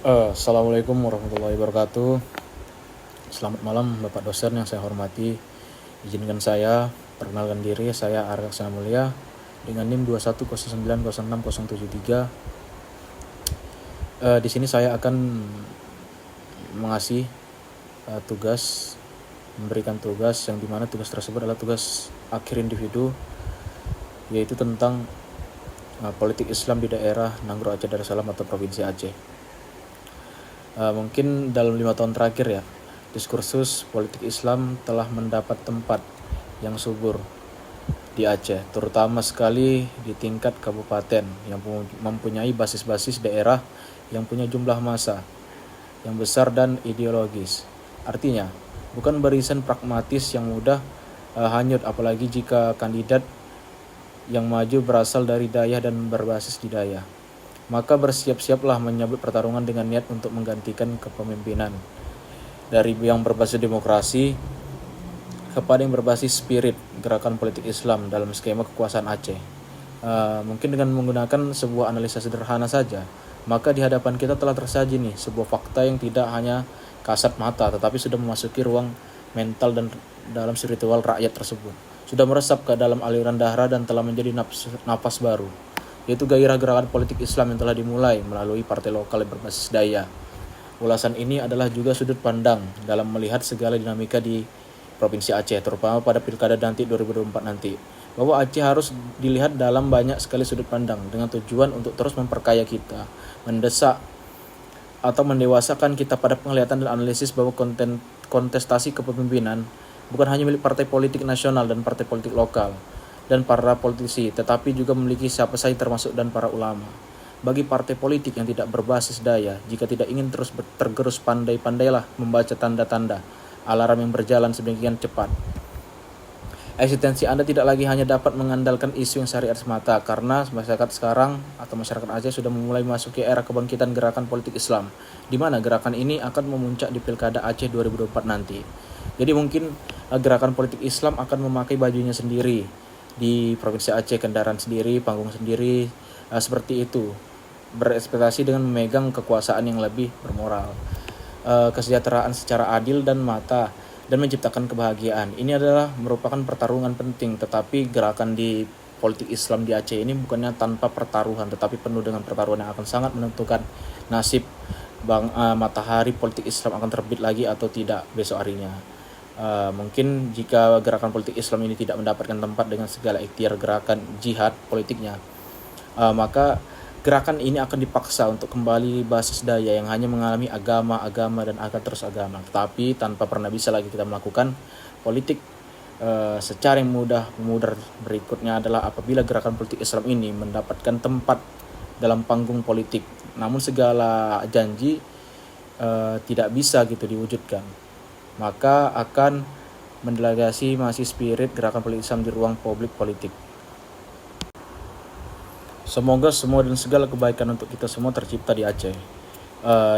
Assalamualaikum warahmatullahi wabarakatuh. Selamat malam Bapak dosen yang saya hormati. Izinkan saya perkenalkan diri, saya Arya Laksana Mulia dengan NIM 21090673. Di sini saya akan mengasih tugas, memberikan tugas yang dimana tugas tersebut adalah tugas akhir individu, yaitu tentang politik Islam di daerah Nanggro Aceh Darussalam atau Provinsi Aceh. Mungkin dalam 5 tahun terakhir ya, diskursus politik Islam telah mendapat tempat yang subur di Aceh, terutama sekali di tingkat kabupaten yang mempunyai basis-basis daerah yang punya jumlah massa yang besar dan ideologis. Artinya, bukan barisan pragmatis yang mudah hanyut, apalagi jika kandidat yang maju berasal dari daya dan berbasis di daya. Maka bersiap-siaplah menyambut pertarungan dengan niat untuk menggantikan kepemimpinan dari yang berbasis demokrasi kepada yang berbasis spirit gerakan politik Islam dalam skema kekuasaan Aceh. Mungkin dengan menggunakan sebuah analisa sederhana saja, maka di hadapan kita telah tersaji nih sebuah fakta yang tidak hanya kasat mata, tetapi sudah memasuki ruang mental dan dalam spiritual rakyat tersebut. Sudah meresap ke dalam aliran darah dan telah menjadi napas baru, yaitu gairah gerakan politik Islam yang telah dimulai melalui partai lokal yang berbasis daya. Ulasan ini adalah juga sudut pandang dalam melihat segala dinamika di Provinsi Aceh, terutama pada Pilkada nanti 2024 nanti. Bahwa Aceh harus dilihat dalam banyak sekali sudut pandang dengan tujuan untuk terus memperkaya kita, mendesak atau mendewasakan kita pada penglihatan dan analisis bahwa kontestasi kepemimpinan bukan hanya milik partai politik nasional dan partai politik lokal dan para politisi, tetapi juga memiliki siapa saja termasuk dan para ulama. Bagi partai politik yang tidak berbasis daya, jika tidak ingin terus tergerus, pandai-pandailah membaca tanda-tanda alarm yang berjalan sedemikian cepat. Eksistensi Anda tidak lagi hanya dapat mengandalkan isu yang syariat semata, karena masyarakat sekarang atau masyarakat Aceh sudah memulai memasuki era kebangkitan gerakan politik Islam, di mana gerakan ini akan memuncak di Pilkada Aceh 2024 nanti. Jadi mungkin gerakan politik Islam akan memakai bajunya sendiri di Provinsi Aceh, kendaraan sendiri, panggung sendiri, seperti itu, berekspektasi dengan memegang kekuasaan yang lebih bermoral, kesejahteraan secara adil dan mata, dan menciptakan kebahagiaan. Ini adalah merupakan pertarungan penting, tetapi gerakan di politik Islam di Aceh ini bukannya tanpa pertaruhan, tetapi penuh dengan pertaruhan yang akan sangat menentukan nasib matahari politik Islam akan terbit lagi atau tidak besok harinya. Mungkin jika gerakan politik Islam ini tidak mendapatkan tempat dengan segala ikhtiar gerakan jihad politiknya, maka gerakan ini akan dipaksa untuk kembali basis daya yang hanya mengalami agama dan akan terus agama, tetapi tanpa pernah bisa lagi kita melakukan politik secara yang mudah. Berikutnya adalah apabila gerakan politik Islam ini mendapatkan tempat dalam panggung politik, namun segala janji tidak bisa gitu diwujudkan, maka akan mendelegasi masih spirit gerakan politik Islam di ruang publik politik. Semoga semua dan segala kebaikan untuk kita semua tercipta di Aceh.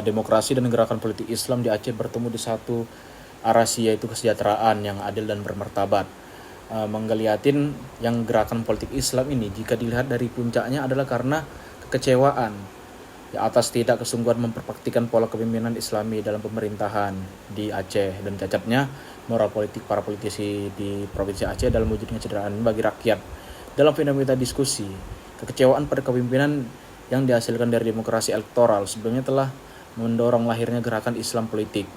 Demokrasi dan gerakan politik Islam di Aceh bertemu di satu arasi, yaitu kesejahteraan yang adil dan bermartabat. Menggeliatin yang gerakan politik Islam ini, jika dilihat dari puncaknya adalah karena kekecewaan ya, atas tidak kesungguhan memperpraktikan pola kepemimpinan Islami dalam pemerintahan di Aceh, dan cacatnya moral politik para politisi di Provinsi Aceh dalam wujudnya cederaan bagi rakyat. Dalam fenomena diskusi, kekecewaan pada kepemimpinan yang dihasilkan dari demokrasi elektoral sebelumnya telah mendorong lahirnya gerakan Islam politik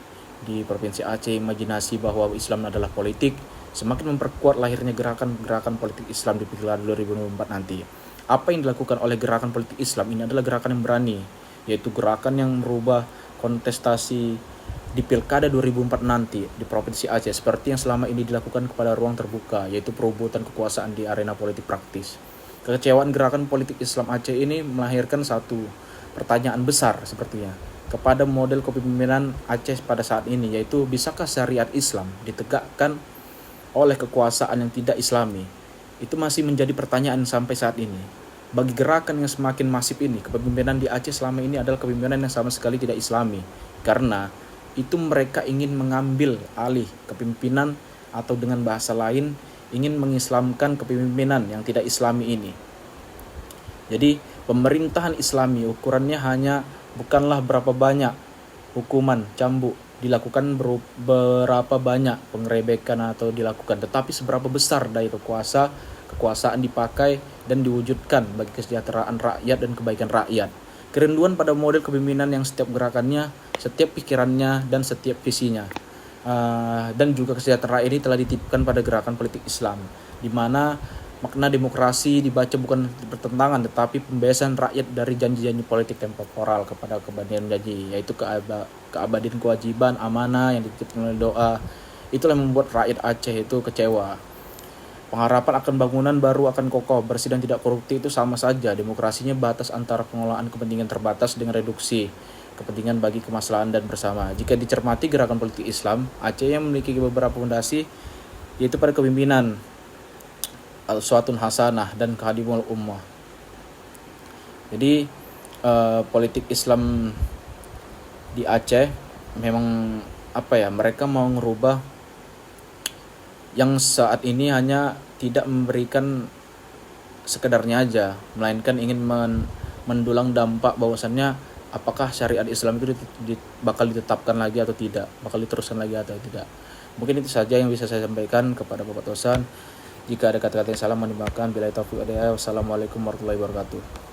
di Provinsi Aceh. Imajinasi bahwa Islam adalah politik semakin memperkuat lahirnya gerakan politik Islam di Pilkada 2024 nanti. Apa yang dilakukan oleh gerakan politik Islam ini adalah gerakan yang berani, yaitu gerakan yang merubah kontestasi di Pilkada 2004 nanti di Provinsi Aceh seperti yang selama ini dilakukan kepada ruang terbuka, yaitu perebutan kekuasaan di arena politik praktis. Kekecewaan gerakan politik Islam Aceh ini melahirkan satu pertanyaan besar sepertinya kepada model kepemimpinan Aceh pada saat ini, yaitu bisakah syariat Islam ditegakkan oleh kekuasaan yang tidak Islami? Itu masih menjadi pertanyaan sampai saat ini. Bagi gerakan yang semakin masif ini, kepemimpinan di Aceh selama ini adalah kepemimpinan yang sama sekali tidak Islami, karena itu mereka ingin mengambil alih kepemimpinan, atau dengan bahasa lain ingin mengislamkan kepemimpinan yang tidak Islami ini. Jadi pemerintahan Islami ukurannya hanya bukanlah berapa banyak hukuman cambuk dilakukan, berapa banyak penggerebekan atau dilakukan, tetapi seberapa besar daya kekuasaan dipakai dan diwujudkan bagi kesejahteraan rakyat dan kebaikan rakyat. Kerinduan pada model kepemimpinan yang setiap gerakannya, setiap pikirannya, dan setiap visinya, dan juga kesejahteraan ini telah dititipkan pada gerakan politik Islam, di mana makna demokrasi dibaca bukan bertentangan, tetapi pembebasan rakyat dari janji-janji politik temporal kepada keabadian janji, yaitu keabadian kewajiban, amanah yang dititipkan oleh doa. Itulah yang membuat rakyat Aceh itu kecewa. Pengharapan akan bangunan baru akan kokoh, bersih dan tidak korupsi itu sama saja. Demokrasinya batas antara pengelolaan kepentingan terbatas dengan reduksi kepentingan bagi kemaslahan dan bersama. Jika dicermati gerakan politik Islam Aceh yang memiliki beberapa fondasi, yaitu pada kepemimpinan al-suatun hasanah dan khadimul ummah. Jadi politik Islam di Aceh memang mereka mau merubah yang saat ini hanya tidak memberikan sekedarnya aja, melainkan ingin mendulang dampak bahwasannya apakah syariat Islam itu bakal ditetapkan lagi atau tidak, bakal diteruskan lagi atau tidak. Mungkin itu saja yang bisa saya sampaikan kepada Bapak Tosan. Jika ada kata-kata yang salah, mohon dimaafkan. Bila taufiq hidayah. Wassalamualaikum warahmatullahi wabarakatuh.